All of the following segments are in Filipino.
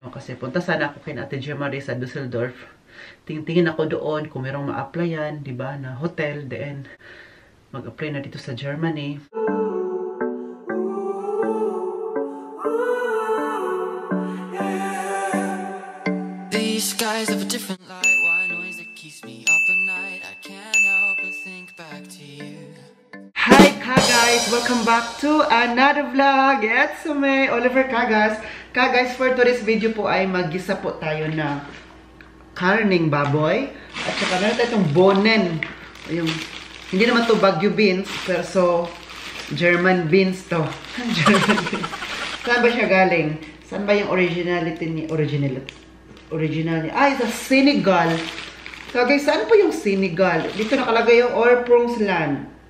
Kasi punta sana ako kay Ate Jemari sa Dusseldorf. Tingin ako doon kung merong ma-applyan, di ba, na hotel. Then, mag-apply na dito sa Germany. These skies have a different light. Why noise that keeps me up at night? I can't help but think back to you. Hi Kaguys! Welcome back to another vlog! It's me, Oliver Kagas. Kaguys, for today's video po ay mag-gisa po tayo na karning baboy. At saka meron tayo itong bonen. Yung, hindi naman to Baguio beans, pero so German beans to. German beans. Saan ba siya galing? Saan ba yung originality ni original niya? Ay, sa Senegal. Kaguys, saan po yung Senegal? Dito nakalagay yung Orprungsland.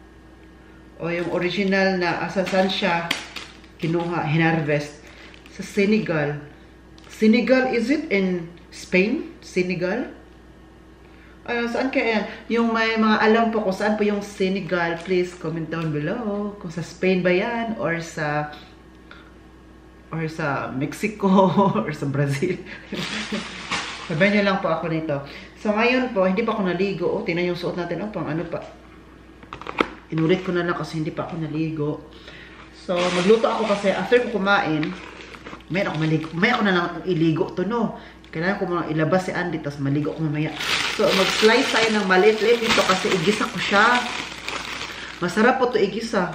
O yung original na asasan siya kinuha, hinarvest sa Senegal. Senegal, is it in Spain? Senegal? Saan kaya yan? Yung may mga alam po kung saan po yung Senegal, please comment down below. Kung sa Spain ba yan or sa Mexico or sa Brazil. Sabihin nyo lang po ako nito. So ngayon po, hindi pa ako naligo. O, tingnan yung suot natin. O, pang ano pa. Inulit ko na lang kasi hindi pa ako naligo. So, magluto ako kasi after ko kumain, may ako na lang iligo to, no? Kailangan ko mga ilabas si Andy, tapos maligo ko mamaya. So, mag-slice tayo ng maliit-liit dito kasi igisa ko siya. Masarap po to igisa.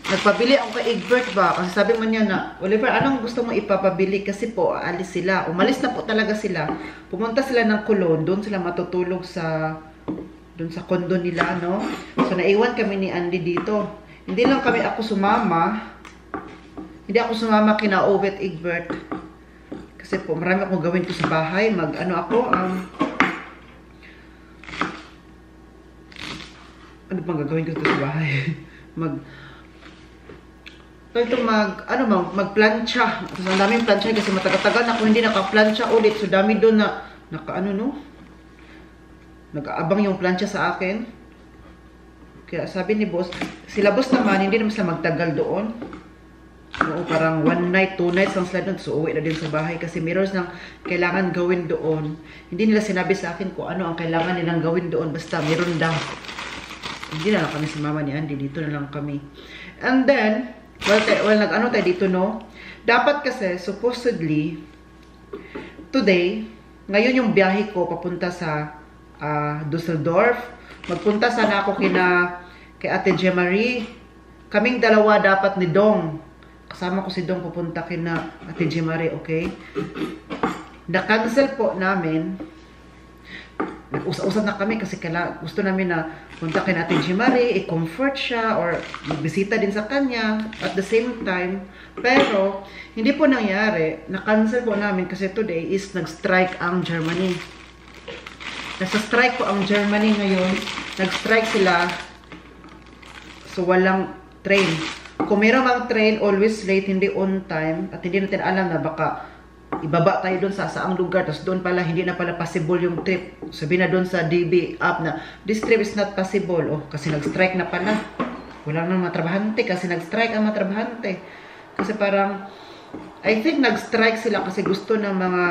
Nagpabili ako kay Egbert ba? Kasi sabi man niya na, Oliver, anong gusto mo ipapabili? Kasi po, alis sila. Umalis na po talaga sila. Pumunta sila ng Cologne. Doon sila matutulog sa condo nila, no? So, naiwan kami ni Andy dito. Hindi lang ako sumama. Hindi ako sumama kina Ovet Egbert. Kasi po, marami akong gawin ko sa bahay. Ano bang gagawin ko sa bahay? Magplancha. Tapos ang daming plancha kasi matagal-tagal na ako hindi naka-plancha ulit. So, dami doon na, nag-aabang yung plancha sa akin. Kaya sabi ni boss, sila boss naman, hindi naman sila magtagal doon. So, parang 1 night, 2 nights lang sila doon. So, uwi na din sa bahay kasi meron ng kailangan gawin doon. Hindi nila sinabi sa akin kung ano ang kailangan nilang gawin doon. Basta meron daw. Hindi na lang kami si mama ni Andy. Dito na lang kami. And then, nag-ano tayo dito, no? Dapat kasi, supposedly, today, ngayon yung biyahe ko papunta sa Dusseldorf. Magpunta sana ako kay Ate Jemari. Kaming dalawa dapat ni Dong. Kasama ko si Dong pupunta kina Ate Jemari, okay? Na-cancel po namin. Nag-usap-usap na kami kasi gusto namin na punta kay Ate Jemari, i-comfort siya or magbisita din sa kanya at the same time. Pero, hindi po nangyari. Na-cancel po namin kasi today is nag-strike ang Germany. Nasa strike po ang Germany ngayon. Nag-strike sila. So, walang train. Kung meron mang train, always late, hindi on time. At hindi natin alam na baka ibaba tayo doon sa saang lugar. Tapos doon pala, hindi na pala possible yung trip. Sabi na doon sa DB app na, this trip is not possible. Oh, kasi nag-strike na pala. Wala nang mga trabahante kasi nag-strike ang mga trabahante. Kasi parang, I think nag-strike sila kasi gusto ng mga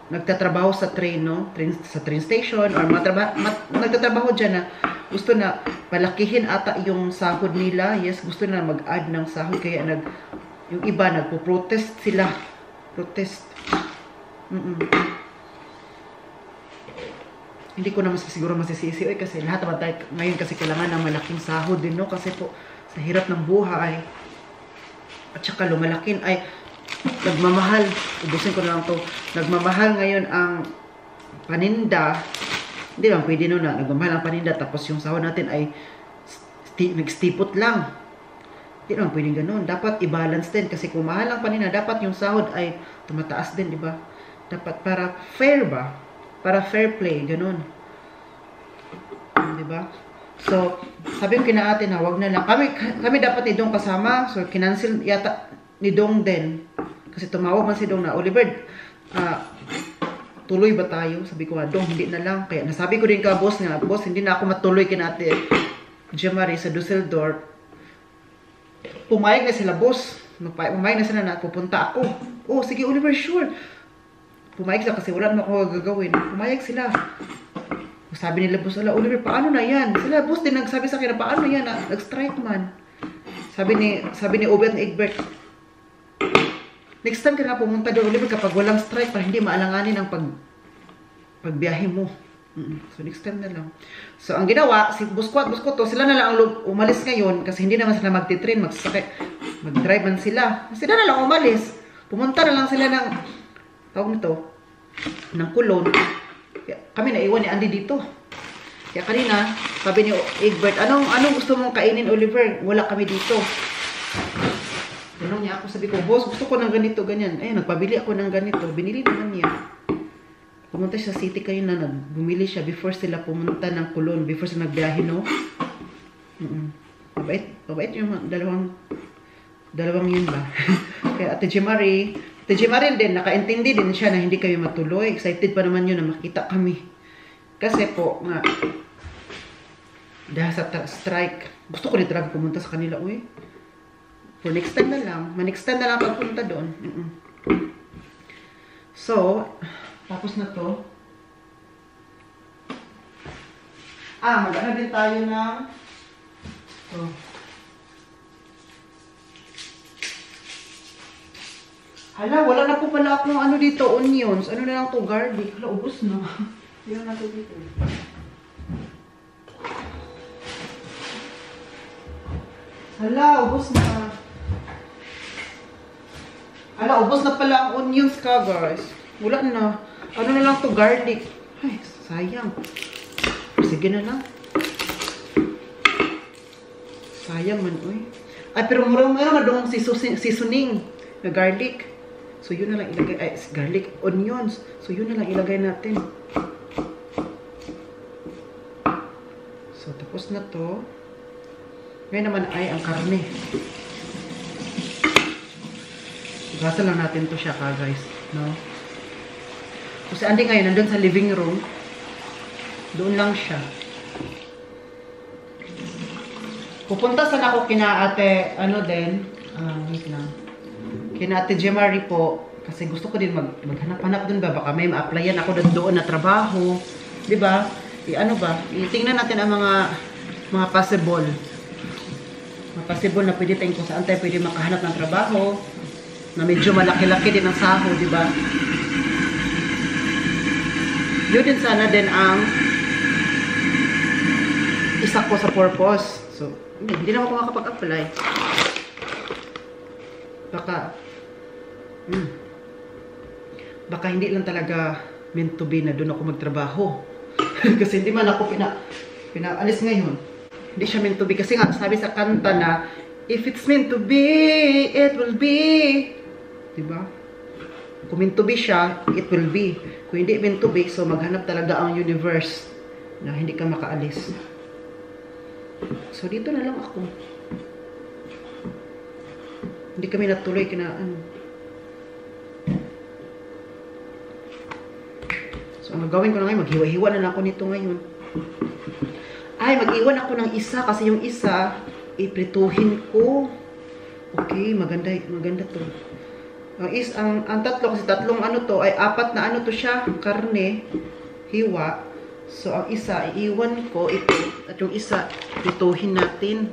nagtatrabaho sa train, no? Sa train station or nagtatrabaho dyan na gusto na palakihin ata yung sahod nila. Yes, gusto na mag-add ng sahod kaya yung iba nagpo-protest sila. Protest. Hindi ko naman siguro masisisi kasi lahat naman tayo ngayon kasi kailangan ng malaking sahod din, no? Kasi po sa hirap ng buhay at saka lumalakin ay nagmamahal, ubusin ko na lang to, nagmamahal ngayon ang paninda. Hindi lang pwede nun na nagmamahal ang paninda tapos yung sahod natin ay nagstipot lang. Hindi lang pwede ganun. Dapat i-balance din kasi kung mahal ang paninda, dapat yung sahod ay tumataas din, di ba? Dapat para fair ba? Para fair play, ganun. Di ba? So, sabi ko kina ate na wag na lang. Kami dapat ni Dong kasama. So, kinancel yata ni Dong din. Kasi tumawag man si Dong na, Oliver, tuloy ba tayo? Sabi ko, Dong, hindi na lang. Kaya nasabi ko din ka, boss, hindi na ako matuloy kina Ate Jemari sa Dusseldorf. Pumayag na sila, boss. Pumayag na sila na pupunta ako. Oh, sige, Oliver, sure. Pumayag sila kasi wala naman ako gagawin. Pumayag sila. Sabi nila, boss, ala, Oliver, paano na yan? Sila, boss, din nagsabi sa akin na paano yan? Nag-strike man. Sabi ni Obi at ni Egbert, next time ka nga pumunta doon, Oliver, kapag walang strike, para hindi maalanganin ang pagbiyahe mo. So, next time na lang. So, ang ginawa, si Boss Ko to, sila na lang ang umalis ngayon kasi hindi naman sila magtitrain, mag-drive man sila. Sila na lang umalis. Pumunta na lang sila ng, tawag nito, ng Kulon. Kami naiwan ni Andy dito. Kaya kanina, sabi ni Egbert, anong gusto mong kainin, Oliver? Wala kami dito. Tanong niya ako, sabi ko, boss, gusto ko ng ganito, ganyan. Ayun, nagpabili ako ng ganito. Binili naman niya. Pumunta siya sa city kayo na bumili siya before sila pumunta ng Kulon, before sila nagbiyahe, no? Mabait yung dalawang yun ba? Kaya Ate Jemari din, nakaintindi din siya na hindi kami matuloy. Excited pa naman yun na makita kami. Kasi po, nga, dahil sa strike, gusto ko rin talaga pumunta sa kanila, uy. For next time na lang. Next time na lang pagpunta doon. So, tapos na to. Mag-ano din tayo ng to. Hala, wala na po pala akong ano dito, onions. Ano na lang to, garlic. Hala, ubos na. Yan na to dito. Hala, ubos na. Hala, ubos na pala ang onions ka, guys. Wala na. Ano na lang to, garlic. Ay, sayang. Sige na lang. Sayang man, uy. Ay, pero meron na doon seasoning na garlic. So, yun na lang ilagay. Ay, garlic, onions. So, yun na lang ilagay natin. So, tapos na to. Ngayon naman ay ang karne. Gasa lang natin to siya ka, guys. No? So, si Andy ngayon, nandun sa living room. Doon lang siya. Pupunta sana ako kina ate, ano din, wait lang. Kina ate Jemari po, kasi gusto ko din maghanap-hanap dun ba, baka may ma-applyan ako doon na trabaho, di ba? Ano ba, itingnan natin ang mga possible. Mga possible na pwede tayong kung saan tayo pwede makahanap ng trabaho, na medyo malaki-laki din ang sahod, di ba? Yun din sana din ang isa ko sa purpose. So, hindi naman ako makapag-apply. Baka hindi lang talaga meant to be na doon ako magtrabaho. Kasi hindi man ako pinaalis ngayon. Hindi siya meant to be. Kasi nga, sabi sa kanta na, if it's meant to be, it will be. Diba? Kung meant to be siya, it will be. Kung hindi meant to be, so maghanap talaga ang universe na hindi ka makaalis. So, dito na lang ako. Hindi kami natuloy So, ang gagawin ko na ngayon, maghiwa-hiwa na lang ako nito ngayon. Ay, mag-iwan ako ng isa kasi yung isa, iprituhin ko. Okay, maganda to. Ang tatlo, kasi tatlong ano to, ay apat na ano to siya, karne, hiwa. So, ang isa, iiwan ko ito. At yung isa, prituhin natin.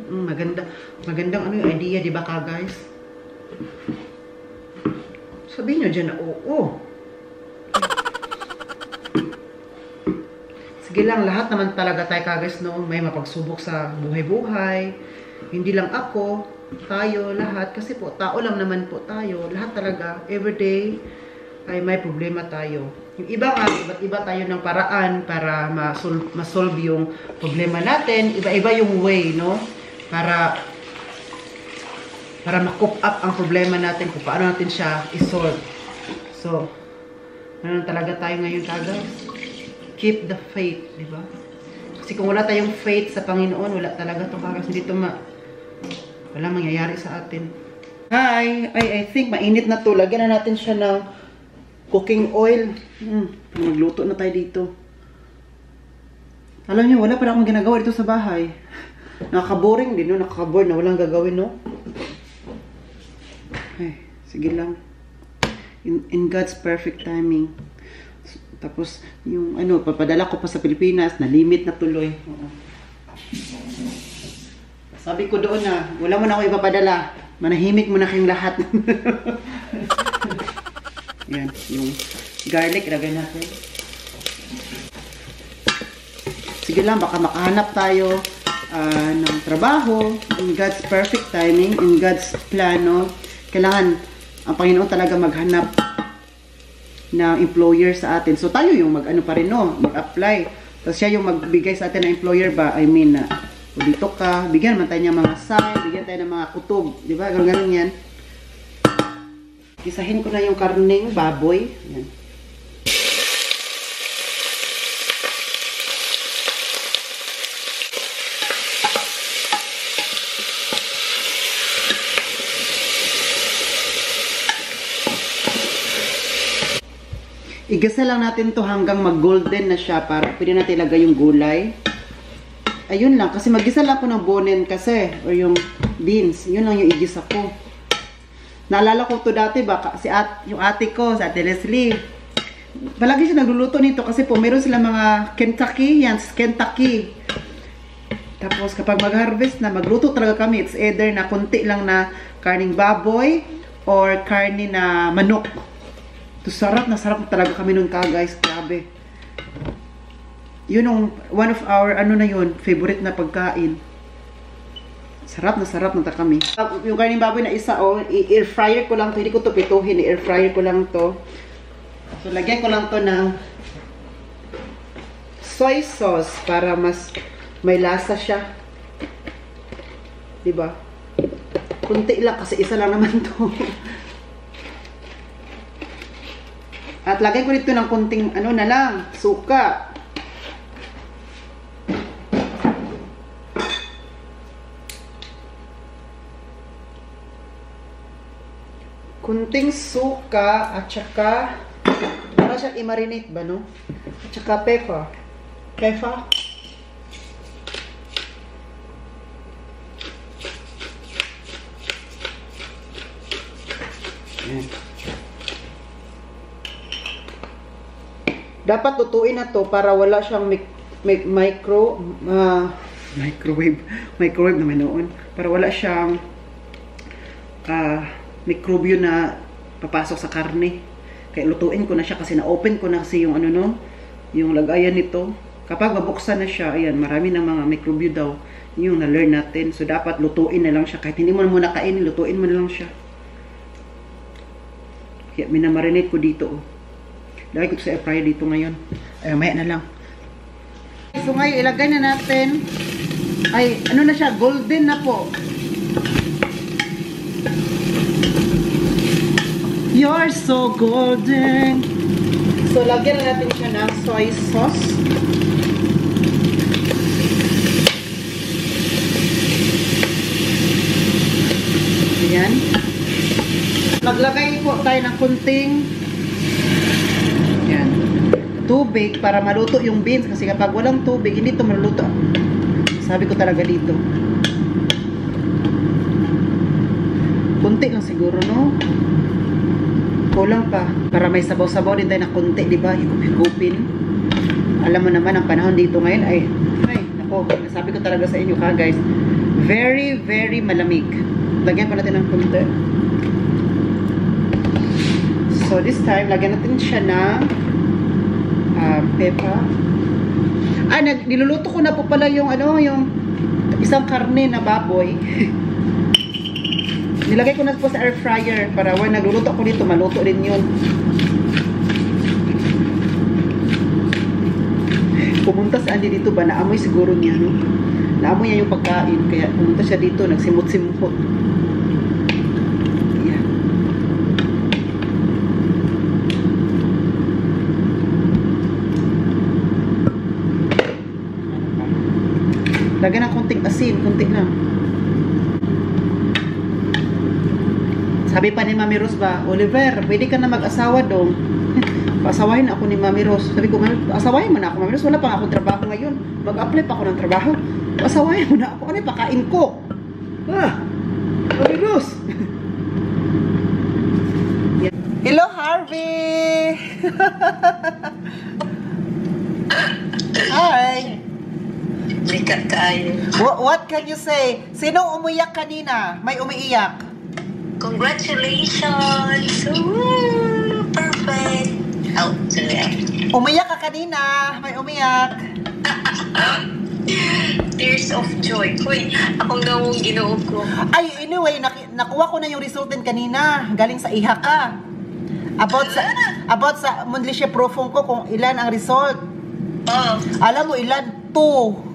Magandang ano yung idea, di ba ka, guys? Sabihin nyo dyan na, oo. Sige lang, lahat naman talaga tayo, ka, guys, no? May mapagsubok sa buhay-buhay. Hindi lang ako, tayo, lahat. Kasi po, tao lang naman po tayo. Lahat talaga, everyday, ay may problema tayo. Yung iba nga, iba't iba tayo ng paraan para ma-solve yung problema natin. Iba-iba yung way, no? Para ma-cope up ang problema natin kung paano natin siya i-solve. So, ano talaga tayo ngayon, guys? Keep the faith, di ba? Kasi kung wala tayong faith sa Panginoon, wala talaga ito, guys. Hindi ito wala mangyayari sa atin. Hi! I think mainit na to. Lagyan na natin siya ng cooking oil. Magluto na tayo dito. Alam niyo, wala pa na akong ginagawa dito sa bahay. Nakaka-boring din, no? Nakaka-bored na walang gagawin, no? Ay, sige lang. In God's perfect timing. Tapos, yung ano, papadala ko pa sa Pilipinas, na-limit na tuloy. Oo. Sabi ko doon na, wala mo na ako ipapadala. Manahimik mo na kayong lahat. Yan, yung garlic, ilagay natin. Sige lang, baka makahanap tayo ng trabaho. In God's perfect timing, in God's plano, kailangan ang Panginoon talaga maghanap ng employer sa atin. So tayo yung mag-ano pa rin, no? Mag-apply. Tapos siya yung magbigay sa atin ng employer ba? I mean, dito ka, bigyan naman tayo ng mga sign, bigyan tayo ng mga kutob. Di ba? Ganun yan. Gisahin ko na yung karneng baboy. Yan. Igasa lang natin to hanggang mag-golden na siya para pwede natin ilagay yung gulay. Ayun lang, kasi mag-gisa lang ako ng bonen kasi, or yung beans. Yun lang yung igisa ko. Naalala ko to dati ba, yung ate ko, si Ate Leslie. Palagi siya nagluluto nito kasi po meron sila mga Kentucky, yan, Kentucky. Tapos kapag mag-harvest na, magluto talaga kami. It's either na kunti lang na karning baboy or karni na manok. To sarap na sarap talaga kami nun ka, guys. Grabe. Yun yung one of our, ano na yun, favorite na pagkain. Sarap na kami. Yung karning baboy na isa, i-air fryer ko lang to. Hindi ko to pituhin, i-air fryer ko lang to. So, lagyan ko lang to ng soy sauce para mas may lasa siya. Diba? Kunti lang kasi isa lang naman to. At lagyan ko dito ng kunting, ano na lang, suka. Kunting suka at saka para siya i-marinate ba, no? At saka pepper. Pepper. Ayan. Dapat lutuin na to para wala siyang microwave naman noon. Para wala siyang mikrobyo na papasok sa karne. Kaya lutuin ko na siya kasi na-open ko na kasi yung ano no, yung lagayan nito. Kapag mabuksan na siya, ayan, marami ng mga mikrobyo daw. Yung na-learn natin. So, dapat lutuin na lang siya. Kahit hindi mo na muna kainin, lutuin mo na lang siya. Kaya minamarinate ko dito. Oh. Lagay ko sa air fryer dito ngayon. Ay, maya na lang. So, ngayon, ilagay na natin. Ay, ano na siya? Golden na po. You're so golden. So, lagyan na natin siya ng soy sauce. Ayan. Maglagay po tayo ng kunting tubig para maluto yung beans. Kasi kapag walang tubig, hindi ito maluluto. Sabi ko talaga dito. Kunti lang siguro, no? Kulang pa. Para may sabaw-sabaw din tayo na kunti, di ba? Higupin. Alam mo naman, ang panahon dito ngayon ay nako, sabi ko talaga sa inyo ka, guys. Very, very malamig. Lagyan pa natin ng kunti. So, this time, lagyan natin siya ng pepper. Niluluto ko na po pala yung yung isang karne na baboy. Nilagay ko na po sa air fryer para when nagluluto ako dito, maluto din yun. Pumunta si Andy dito ba? Naamoy siguro niya, no? Naamoy niya yung pagkain. Kaya pumunta siya dito, nagsimot-simot. Yan. Lagyan ng konting asin, konti lang. Sabi pa ni Mami Rose ba, Oliver, pwede ka na mag-asawa dong. Paasawahin ako ni Mami Rose. Sabi ko, asawahin mo na ako, Mami Rose. Wala pa akong trabaho ngayon. Mag-apply pa ako ng trabaho. Paasawahin mo na ako. Ano yung pakain ko? Mami Rose. Hello, Harvey! sikat kayo. What can you say? Sino umiyak kanina? May umiiyak. Congratulations! Woo! Perfect! Oh, sorry. Umiyak ka kanina. May umiyak. Tears of joy. Uy, akong gawong ginoo ko. Ay, anyway, nakuha ko na yung result din kanina. Galing sa iha ka. About sa Mundlisya Profong ko kung ilan ang result. Oh. Alam mo ilan? 2.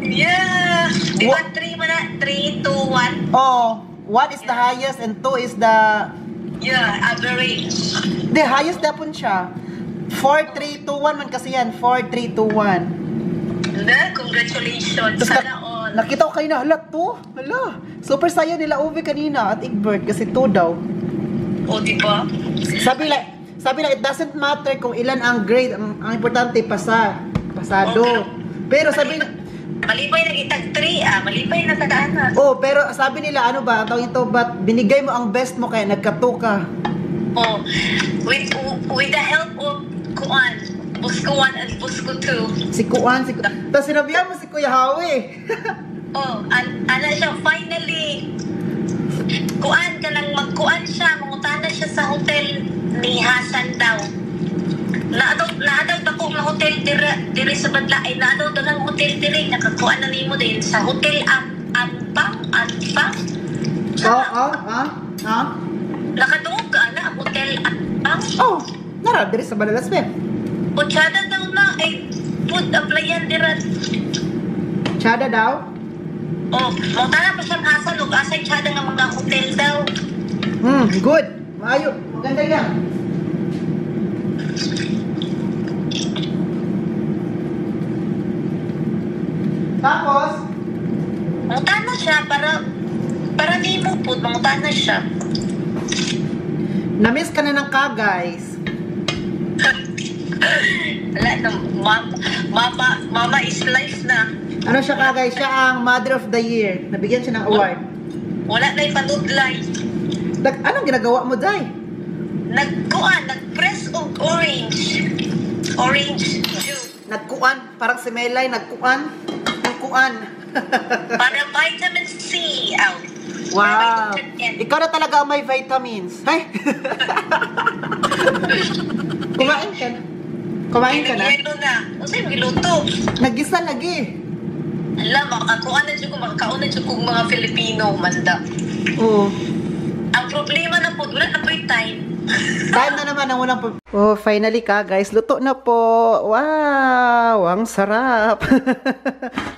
Yeah! Di ba 3 man na? 3, 2, 1? Oh, 1 is the highest and 2 is the... Yeah, average. The highest dapon siya. 4, 3, 2, 1 man kasi yan. 4, 3, 2, 1. Congratulations. Tapos Sana all. nakita ko kanina, hala, 2. Hala. Super saya nila Uwe kanina at Egbert kasi 2 daw. O, di ba? Sabi lang, it doesn't matter kung ilan ang grade. Ang importante, pasado. Okay. Pero sabi na, Malipay na itag 3 malipay na tadaan na. oh, pero sabi nila, ano ba, ang tawag ito, ba't binigay mo ang best mo kaya nagka-2 ka? Oh, with the help of Kuan, Busko 1 and Busko 2. Si Kuan. Tapos sinabihan mo si Kuya Hawi. Oh, ana siya finally. Kuan ka nang magkuan siya, mangutana siya sa hotel ni Hasan daw. Naadaw ako ng hotel dire sa Badlaay, naadaw daw ng hotel dire, nakakuan na nimo din sa hotel Ampang. Nakadungog ka na, hotel Ampang. Oh, nara, diri sa Balalaspe. Putsada daw na, food applyan dire. Chada daw? Oh, mangutana pa siyang Hasan, ug asay tsada nga mga hotel daw. Good. Maayo. Maganda yan. Tapos, Mangutana siya para di mo po, mangutana siya. na-miss ka na ng guys. Wala na, mama is life na. Ano siya guys? Siya ang Mother of the Year. Nabigyan siya ng award. Wala na ipanudlay. Anong ginagawa mo, Day? Nag-press og orange. Orange juice. Nagkuan. Parang si Melay, nagkuan. Para vitamin C out. Wow. Para vitamin N. Ikaw na talaga ang may vitamins. Hay? Kumain ka na? Kumain ka na? Yelo na. Ano sa'yo giluto? Nagisa lagi. Alam, makakuha na dyan ko, makakaon na dyan kong mga Filipino, manda. Oo. Ang problema na po, wala na po yung time. Time na naman ang unang Oh, finally guys. Luto na po. Wow, ang sarap.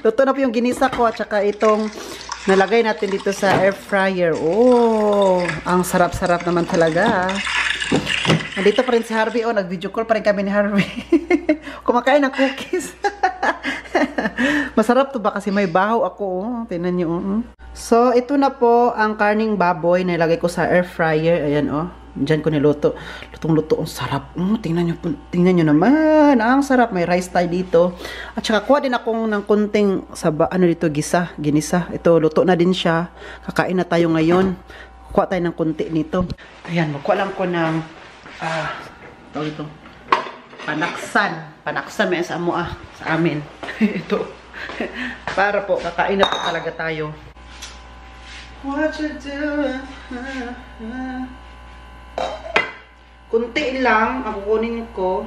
Luto na po yung ginisa ko at saka itong nalagay natin dito sa air fryer. Oh, ang sarap-sarap naman talaga. Nandito pa rin si Harvey. Oh, nag-video call pa rin kami ni Harvey. Kumakain ng cookies. Masarap to ba kasi may bahaw ako. Oh, tingnan niyo. So, ito na po ang karning baboy na ilagay ko sa air fryer. Ayan, oh. Diyan ko niluto. Lutong-luto. Ang sarap. Tingnan nyo naman. Ang sarap. May rice tayo dito. At saka kuha din akong ng kunting ginisa. Ito, luto na din siya. Kakain na tayo ngayon. Kuha tayo ng kunti nito. Ayan, magkuha lang ko ng tawag ito. Panaksan may sa amin. Ito. Para po, kakain na po talaga tayo. What you doing? Kunti lang ang kukunin ko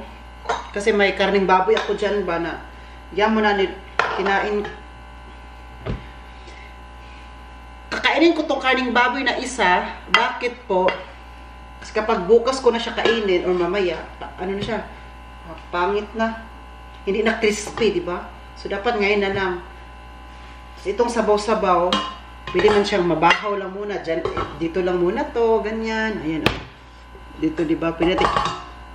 kasi may karning baboy ako dyan ba na yan mo na kinain. Kakainin ko tong karning baboy na isa. Bakit po? Kasi kapag bukas ko na siya kainin or mamaya, ano na siya? Pangit na. Hindi na crispy, di ba? So dapat ngayon na lang. Kasi itong sabaw-sabaw, pwede man siyang mabahaw lang muna. Dyan, dito lang muna to, ganyan. Ayan, dito, di ba? Pwede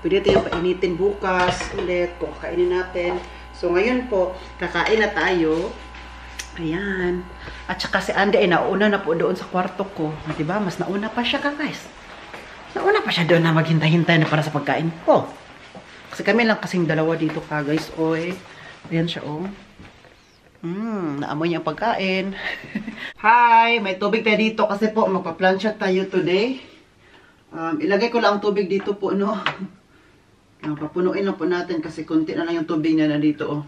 natin yung painitin bukas ulit kung kakainin natin. So, ngayon po, kakain na tayo. Ayan. At saka si Andy ay nauna na po doon sa kwarto ko. Di ba? Mas nauna pa siya guys. Nauna pa siya doon na maghintay-hintay na para sa pagkain ko. Kasi kami lang kasing dalawa dito guys. Oy. Ayan siya, oh. Naamoy niya ang pagkain. Hi! May tubig tayo dito kasi po magpa-plancha tayo today. Ilagay ko lang ang tubig dito po, no? Papunuin lang po natin kasi konti na lang yung tubig na nandito, oh.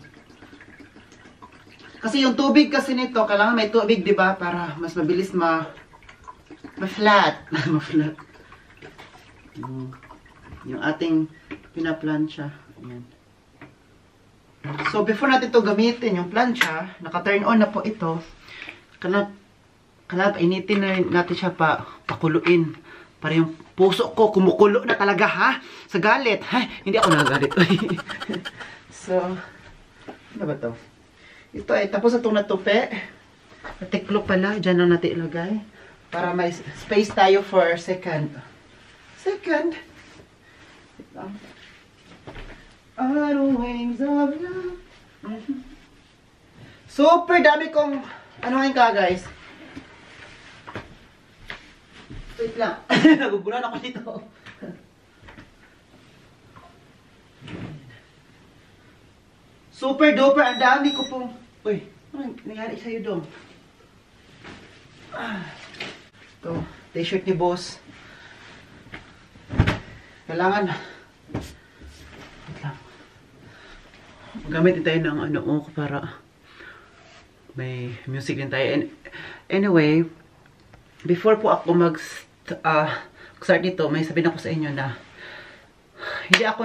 Kasi yung tubig kasi nito, kailangan may tubig, di ba? Para mas mabilis ma-flat. Ma-flat. Yung ating pinaplansya. Ayan. So, before natin to gamitin, yung plancha, naka-turn on na po ito. Painitin na natin siya pakuluin. Para yung puso ko kumukulo na talaga, ha? Sa galit. Ha? Hindi ako nagagalit. So, ano ba to? Ito ay tapos na itong natupi. Natiklo pala. Diyan lang natin ilagay. Para may space tayo for second. Second. On wings of love. Super dami kong ano ngayon ka, guys? Wait lang. Nagugulan ako dito. Super duper. Ang dami ko pong... Uy, ano nangyari sa'yo doon? Ito, t-shirt ni boss. Kailangan... Wait lang. Gamit din tayo ng ano para may music din tayo. Anyway, before po ako mag-start nito, may sabihin ako sa inyo na hindi ako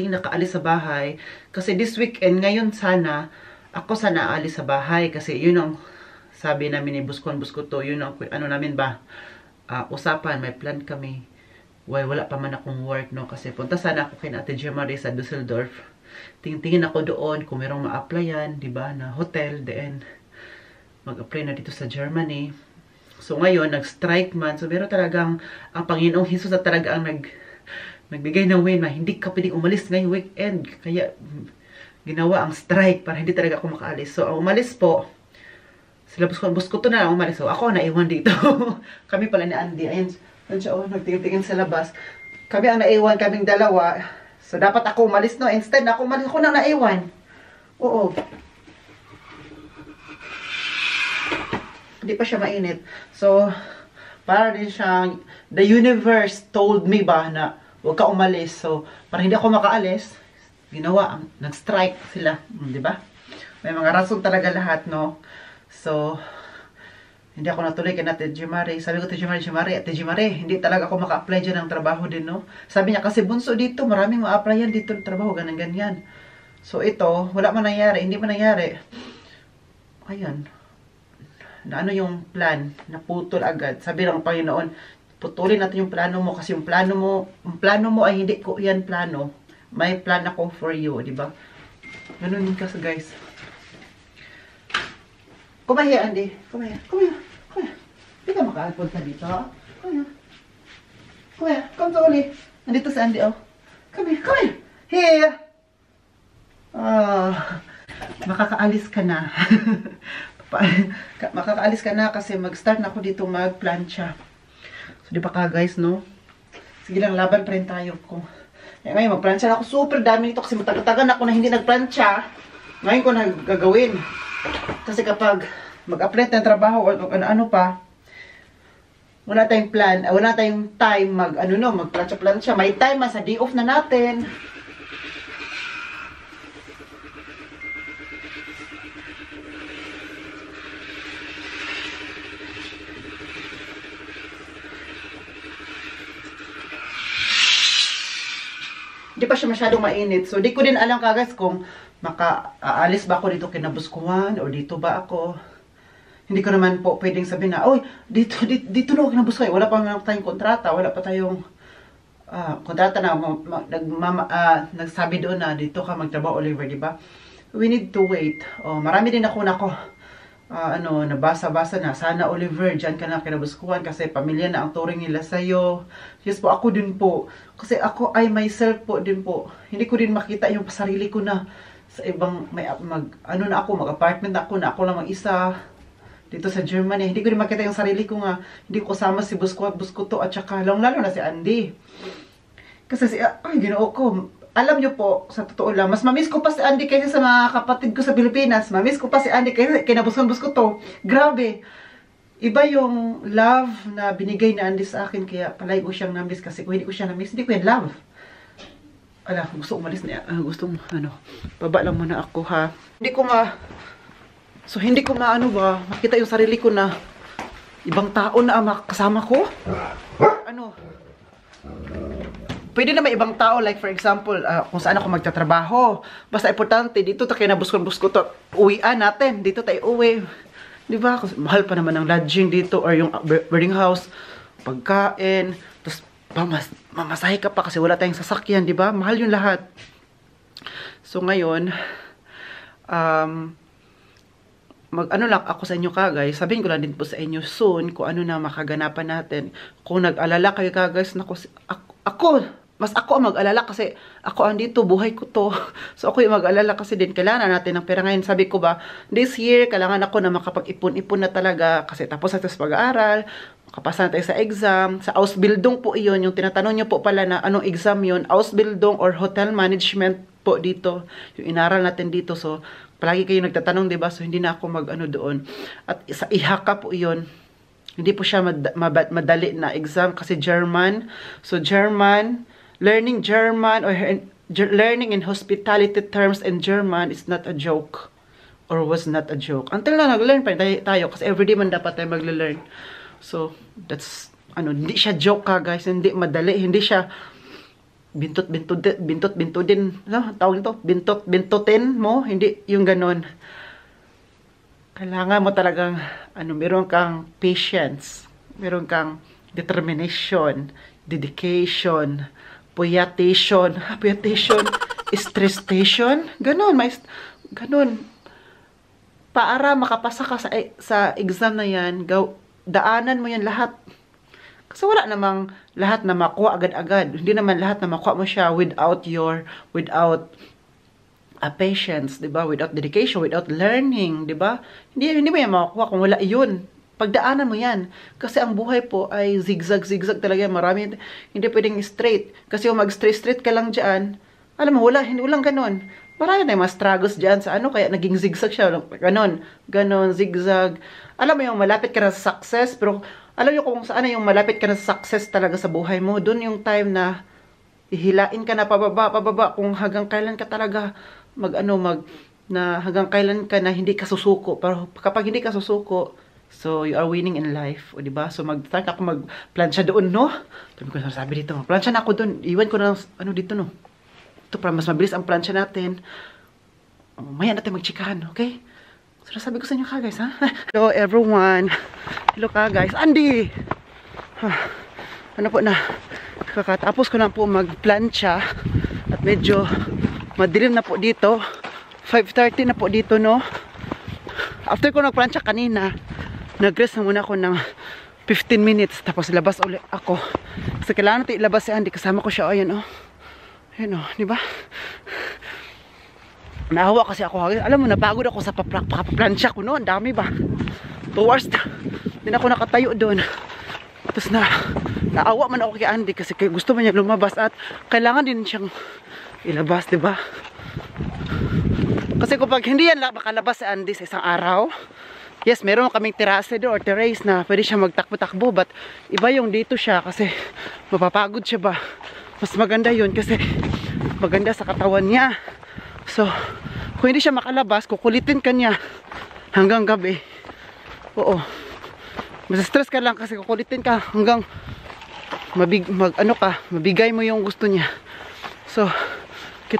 nakaalis sa bahay kasi this weekend ngayon sana aalis sa bahay kasi yun ang sabi namin ni Buskon to, yun ang namin ba usapan, may plan kami. Wala pa man akong work, no, kasi punta sana ako kay Ate Jemari sa Dusseldorf. Tingin ako doon kung merong ma-applyan, di ba, na hotel, then mag-apply na dito sa Germany. So ngayon, nag-strike man. So meron talagang, ang Panginoong Jesus na talaga ang nagbigay ng way na hindi ka pwedeng umalis ngayong weekend. Kaya ginawa ang strike para hindi talaga ako makaalis. So ang umalis po, sila Busko to na lang umalis. So ako naiwan dito. Kami pala ni Andy. Ayun siya, nagtingin-tingin sa labas. Kami ang naiwan, kaming dalawa. So, dapat ako umalis, no? Instead, ako na naiwan. Oo. Hindi pa siya mainit. So, para din siyang, the universe told me ba na huwag ka umalis. So, para hindi ako makaalis, ginawa, nag-strike sila. Di ba? May mga rason talaga lahat, no? So, hindi ako natuloy kay Ate Jemari. Sabi ko, Ate Jemari, hindi talaga ako maka-apply dyan ng trabaho din, no? Sabi niya, kasi bunso dito, maraming ma-applyan dito ng trabaho, ganyan. So, ito, wala man nangyari, hindi man nangyari. Ayan. Na ano yung plan? Naputol agad. Sabi ng Panginoon, putulin natin yung plano mo, kasi yung plano mo ay hindi ko yan plano. May plan ako for you, di ba? Ganun yun kasi, guys. Come here, Andy. Come here. Hindi ka makapunta dito. Come here. Come to Uli. Nandito si Andy, oh. Come here. Here. Makakaalis ka na. Makakaalis ka na kasi mag-start na ako dito mag-plancha. So, di ba ka, guys, no? Sige lang, laban pa rin tayo ko. Ngayon, mag-plancha na ako. Super dami nito kasi matagatagan ako na hindi nag-plancha. Ngayon ko na gagawin. Kasi kapag mag-apply ng trabaho o ano pa, wala tayong plan, wala tayong time mag-plancha-plancha. May time sa day off na natin. Hindi pa siya masyadong mainit. So, di ko din alam kagas kung aalis ba ako dito kinabuskuhan o dito ba ako. Hindi ko naman po pwedeng sabihin na, oy, dito na ako kinabuskuhan. Wala pa tayong kontrata, wala pa tayong kontrata na nagsabi doon na dito ka magtrabaho, Oliver, di ba? We need to wait. Marami din ako nabasa-basa na, sana Oliver, dyan ka na kinabuskuhan kasi pamilya na ang turing nila sa'yo. Yes po, ako din po. Kasi ako ay myself po din po. Hindi ko din makita yung sarili ko na sa ibang, mag-apartment ako na ako lang mag-isa dito sa Germany. Hindi ko din makita yung sarili ko nga. Hindi ko kasama si Busko to at saka lalo na si Andy. Kasi ginoo ko. Alam nyo po, sa totoo lang, mas mamiss ko pa si Andy kaysa sa mga kapatid ko sa Pilipinas. Mamiss ko pa si Andy kaysa kinabuskan-busko to. Grabe. Iba yung love na binigay ni Andy sa akin, kaya palagi ko siyang namiss. Kasi kung hindi ko siya namiss, hindi ko yung love. Ala, gusto umalis na. Gusto ano, baba lang muna ako ha. Hindi ko maano ba, makita yung sarili ko na ibang tao na kasama ko. Ano? Pwede na may ibang tao, like for example, kung saan ako magtatrabaho. Basta importante, dito tayo kinabuskon-busko to. Uwian natin, dito tayo uwi. Diba? Kasi mahal pa naman ang lodging dito or yung boarding house, pagkain, tapos mamasahe ka pa kasi wala tayong sasakyan, di ba? Mahal yung lahat. So ngayon, mag-ano lang ako sa inyo guys. Sabihin ko lang din po sa inyo soon kung ano na makaganapan natin. Kung nag-alala kayo guys, mas ako ang mag-alala kasi ako andito, buhay ko to. So ako yung mag-alala kasi din, kailangan natin ng pera ngayon. Sabi ko ba, this year, kailangan ako na makapag-ipon-ipon na talaga kasi tapos natin sa pag-aaral, makapasa na tayo sa exam. Sa Ausbildung po iyon, yung tinatanong nyo po pala na anong exam yun, Ausbildung or Hotel Management po dito, yung inaral natin dito. So, palagi kayo nagtatanong, diba? So, hindi na ako mag-ano doon. At sa IHACA po iyon, hindi po siya madali na exam kasi German. So, German, learning German or learning in hospitality terms in German is not a joke or was not a joke. Until na nag-learn pa tayo kasi everyday man dapat tayo mag-learn. So, that's, hindi siya joke guys, hindi madali, hindi siya bintot-bintutin, tawag nito, bintot-bintutin mo, hindi yung ganon. Kailangan mo talagang, meron kang patience, meron kang determination, dedication, puyatation, stressation, ganon, ganon. Para makapasa ka sa exam na yan, daanan mo yan lahat. Kasi wala namang lahat na makuha agad-agad. Hindi naman lahat na makuha mo siya without patience, 'di ba? Without dedication, without learning, 'di ba? Hindi mo yan makukuha kung wala 'yun. Pagdaanan mo yan. Kasi ang buhay po ay zigzag talaga. Marami, hindi pwedeng straight. Kasi kung mag-straight ka lang dyan, alam mo, walang ganon. Marami na yung mga struggles dyan sa kaya naging zigzag siya. Ganon, zigzag. Alam mo yung malapit ka na sa success, pero alam mo kung saan yung malapit ka na sa success talaga sa buhay mo. Doon yung time na ihilain ka na pababa, kung hanggang kailan ka talaga hanggang kailan ka na hindi ka susuko. Pero kapag hindi ka susuko, so you are winning in life, o diba? So mag-start ako mag-plansya doon, no? Sabi ko sabi dito, plansya na ako doon. Iwan ko na dito, no? Ito para mas mabilis ang plansya natin. Maya natin magchikahan, okay? So sabi ko sa inyo guys, ha? Hello everyone. Hello guys. Andy! Ano po na? Kakatapos ko na po mag-plansya at medyo madilim na po dito. 5:30 na po dito, no? After ko nag-plansya kanina, nag-rest na muna ako ng 15 minutes. Tapos labas ulit ako. Kasi kailangan natin ilabas si Andy. Kasama ko siya. Ayan, oh. Ayan, oh. Diba? Naawa kasi ako. Alam mo, napagod ako sa paplansya ko, no? Ang dami ba? 2 hours. Din ako nakatayo doon. Tapos naawa man ako kay Andy. Kasi gusto man niya lumabas. At kailangan din siyang ilabas, diba? Kasi kapag hindi yan makalabas si Andy sa isang araw, yes, meron kaming terrace doon or terrace na pwede siya magtakbo-takbo, but iba yung dito siya kasi mapapagod siya ba. Mas maganda yun kasi maganda sa katawan niya. So, kung hindi siya makalabas, kukulitin ka niya hanggang gabi. Oo. Mas stress ka lang kasi kukulitin ka hanggang mabigay mo yung gusto niya. So,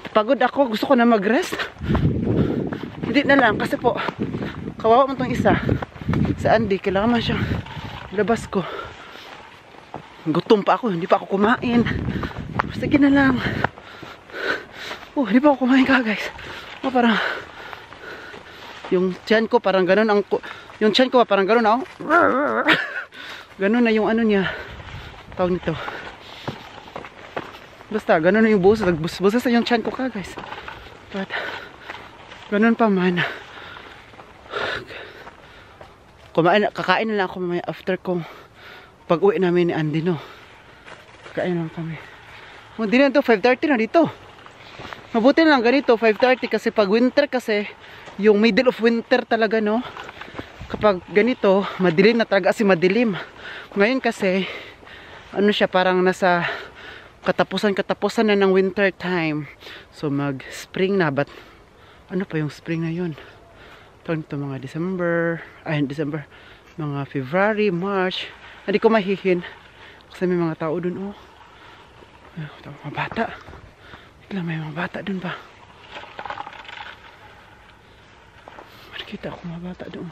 pagod ako, gusto ko na mag-rest. Hindi na lang kasi po kawawa mo tong isa sa Andy, kailangan man siyang labas ko. Gutom pa ako, hindi pa ako kumain. Sige na lang. Hindi pa ako kumain guys. Parang yung tiyan ko parang ganun yung tiyan ko parang ganun, oh. Ganun na yung niya. Tawag nito. Basta ganun na yung buhos, nagbusbusas na yung tiyan ko guys. But ganun pa man. Kakain na lang ako mamaya after kong pag-uwi namin ni Andy, no? Kakain na lang kami. Hindi na ito, 5:30 na dito. Mabuti na lang ganito, 5:30 kasi pag winter kasi, yung middle of winter talaga, no? Kapag ganito, madilim na talaga kasi madilim. Ngayon kasi, siya parang nasa katapusan na ng winter time. So mag-spring na, but ano pa yung spring na yun? Tawag nito mga December, mga February, March. Hindi ko mahihin kasi may mga tao dun, oh. Mga bata. May mga bata dun ba? Makikita ako mga bata dun.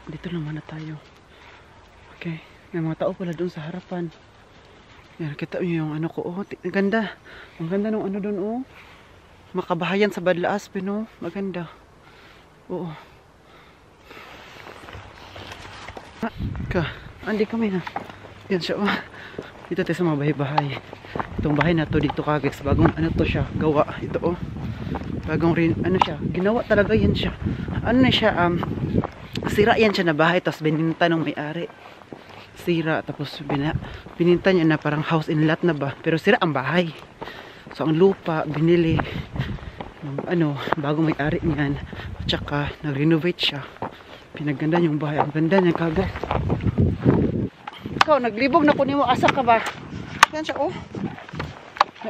Dito naman na tayo. Okay. May mga tao pala dun sa harapan. Yan, kita nyo yung ano ko, oh. Ang ganda. Ang ganda nung ano dun, oh. Makabahayan sa Badla Aspen, oh. Maganda. Oo. Andi kami na. Yan siya, oh. Dito tayo sa mga bahay-bahay. Itong bahay na to dito kagis. Bagong ano to siya, gawa. Ito, oh. Bagong rin, ano siya. Ginawa talaga yan siya. Ano na siya, sira yan siya na bahay. Tapos bininta ng may-ari. Sira. Tapos bininta niya na parang house in lot na ba. Pero sira ang bahay. So ang lupa, binili ng bagong may-ari niyan. At saka nag-renovate siya. Pinaganda yung bahay. Ang ganda niya kagad. Ikaw, naglibog na kunin mo. Asa ka ba? Yan siya, oh.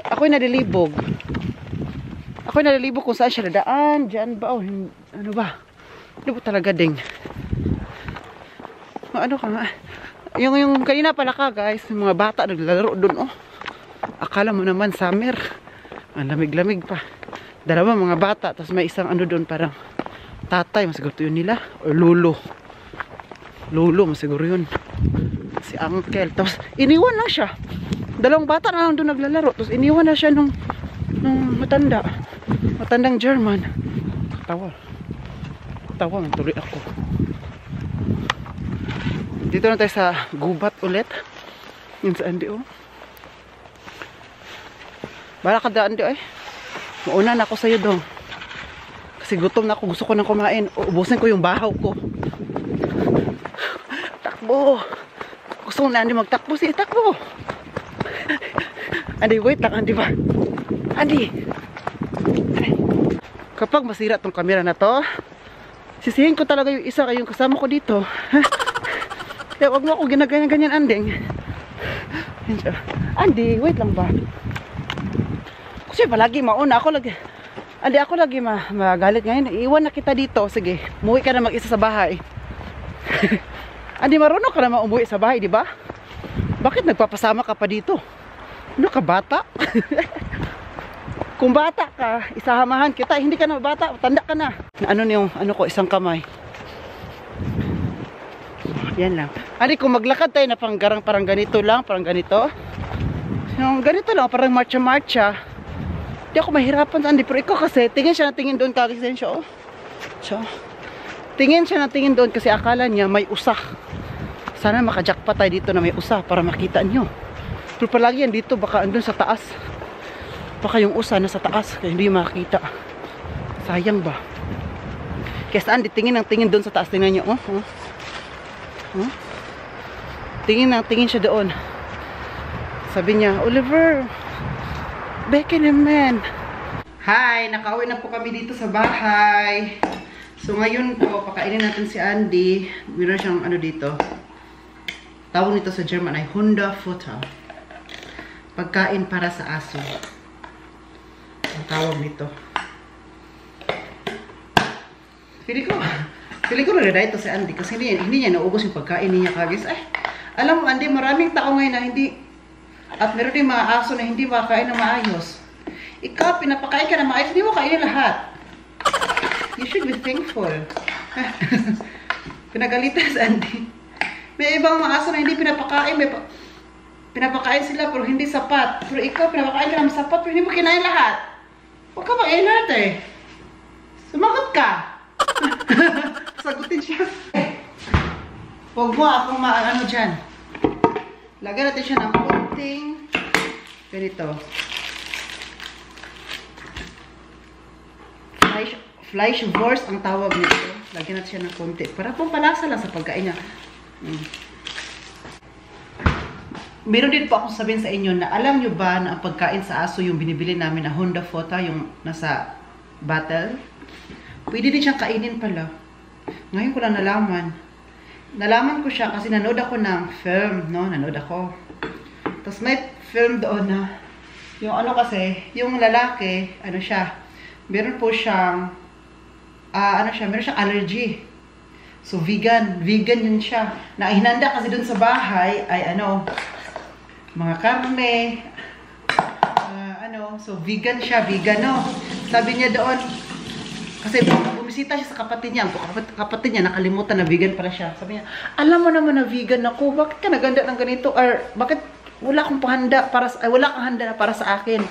Ako'y nalilibog. Ako'y nalilibog kung saan siya nadaan. Diyan ba? Oh, ano ba? Libog talaga ding. Ano ka nga? Yung kanina pala ka, guys. Yung mga bata naglalaro dun, oh. Akala mo naman summer. Ang lamig-lamig pa. Dalawa mga bata. Tapos may isang ano doon parang tatay. Masiguro yun nila. O lolo. Lolo masiguro yun. Si uncle. Tapos iniwan lang siya. Dalawang bata na lang doon naglalaro. Tapos iniwan na siya nung matanda. Matandang German. Tawa. Tuloy ako. Dito na tayo sa gubat ulit. Yun sa Andy, oh. Bala ka daan di ay. Mauna na ako sa'yo dong. Kasi gutom na ako. Gusto ko nang kumain. Ubusin ko yung bahaw ko. Takbo. Gusto ko na Andy magtakbo. Sige, takbo. Andy, wait lang. Andy ba? Andy. Kapag masira tong camera na to, sisihin ko talaga yung isa kayong kasama ko dito. Kaya wag mo ako ginaganyan-ganyan, Anding. Andy, wait lang ba? Kasi palagi mauna ako lagi. Andi ako lagi magalit ngayon. Iwan na kita dito. Sige, umuwi ka na mag-isa sa bahay. Andi marunong ka na umuwi sa bahay, di ba? Bakit nagpapasama ka pa dito? Ano ka bata? Kung bata ka, isahamahan kita. Hindi ka na bata, tanda ka na. Ano yung ko isang kamay. Yan lang. Andi kung maglakad tayo na parang ganito lang, parang ganito. Yung ganito lang, parang marcha-marcha. Di ako mahirapan sa Andy. Pero ikaw kasi, tingin siya na tingin doon kagisen siya, oh. So, tingin siya na tingin doon kasi akala niya may usa. Sana makajakpa tayo dito na may usa para makita nyo. Pero palagi yan dito, baka andun sa taas. Baka yung usa na sa taas, kaya hindi makita. Sayang ba? Kaya sa Andy, tingin ng tingin doon sa taas. Tingnan nyo, oh. Tingin ng tingin siya doon. Sabi niya, Oliver, Becky naman. Hi, nakauwi na po kami dito sa bahay. So ngayon po, pakainin natin si Andy. Meron siyang ano dito. Tawag nito sa German ay Hundefutter. Pagkain para sa aso. Ang tawag nito. Pili ko na ito si Andy kasi hindi niya naubos yung pagkain niya kagis. Ay, alam mo Andy, maraming tao ngayon na hindi. At meron din mga aso na hindi makakain ng maayos. Ikaw, pinapakain ka ng maayos, hindi mo kainin lahat. You should be thankful. Pinagalitan sa Andy. May ibang mga aso na hindi pinapakain. Pinapakain sila pero hindi sapat. Pero ikaw, pinapakain ka ng sapat pero hindi mo kinain lahat. Huwag ka mag-inert eh. Sumagot ka. Sagutin siya. Huwag mo akong maano dyan. Lagyan natin siya ng konting ganito. Fleischwurst ang tawag nito. Lagyan natin siya ng konti. Para pong palasa lang sa pagkain niya. Meron din po akong sabihin sa inyo na alam nyo ba na ang pagkain sa aso yung binibili namin na Hundefutter, yung nasa bottle? Pwede din siyang kainin pala. Ngayon ko lang nalaman. Nalaman ko siya kasi nanood ako ng film, no? Nanood ako. Tapos may film doon na, yung ano kasi, yung lalaki, ano siya, meron po siyang, meron siyang allergy. So, vegan yun siya. Na hinanda kasi dun sa bahay ay mga karne, so vegan siya, vegano. Sabi niya doon, kasi bumisita siya sa kapatid niya, kapatid niya nakalimutan na vegan pala siya. Sabi niya, alam mo naman na vegan ako, bakit ka naganda ng ganito? Or bakit wala kang handa para sa akin?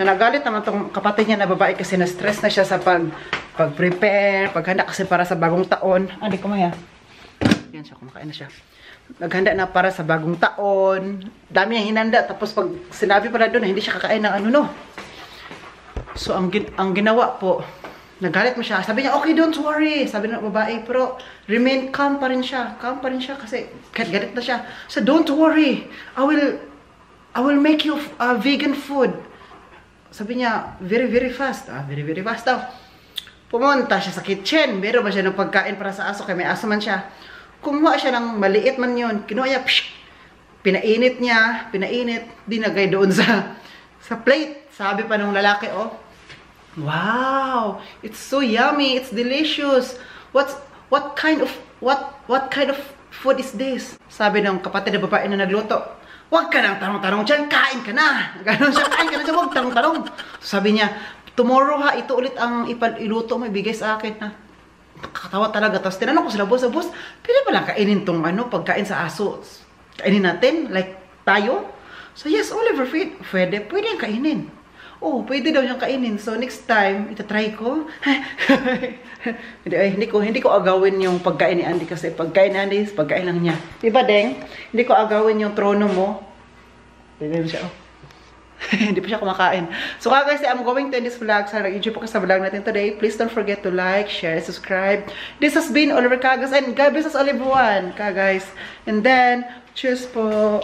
Na nagalit naman tong kapatid niya na babae kasi na-stress na siya sa pag-prepare, paghanda kasi para sa bagong taon. Di ko maya. Yan siya, kumakain na siya. Naghanda na para sa bagong taon. Dami niyang hinanda. Tapos pag sinabi pala doon na hindi siya kakain ng So, ang ginawa po, nagalit mo siya. Sabi niya, okay, don't worry. Sabi ng babae, pero remain calm pa rin siya. Calm pa rin siya kasi galit na siya. So, don't worry. I will make you vegan food. Sabi niya, very, very fast. Very, very fast daw. Pumunta siya sa kitchen. Meron ba siya ng pagkain para sa aso? Kaya may aso man siya. Kumuha siya ng maliit man yun. Kinuha niya, pinainit niya, dinagay doon sa plate. Sabi pa ng lalaki, wow, it's so yummy, it's delicious. What kind of food is this? Sabi ng kapatid na babae na nagluto, huwag ka nang tanong-tanong dyan, kain ka na. Ganon siya, kain ka na dyan, huwag tanong-tanong. Sabi niya, tomorrow ha, ito ulit ang iluto mo, ibigay sa akin ha. Nakakatawa talaga. Tapos tinanong ko sila, boss, pwede ba lang kainin tong pagkain sa aso? Kainin natin? Like, tayo? So, yes, Oliver, pwede yung kainin. Pwede daw niyang kainin. So, next time, itatry ko. hindi ko agawin yung pagkain ni Andy kasi pagkain ni Andy, pagkain lang niya. Diba, Deng? Hindi ko agawin yung trono mo. Pwede siya, hindi pa siya kumakain. So guys, I'm going to end this vlog. Sana nag-enjoy po kayo sa vlog natin today. Please don't forget to like, share, subscribe. This has been Oliver Kagas and God bless us all everyone. Guys. And then, cheers po.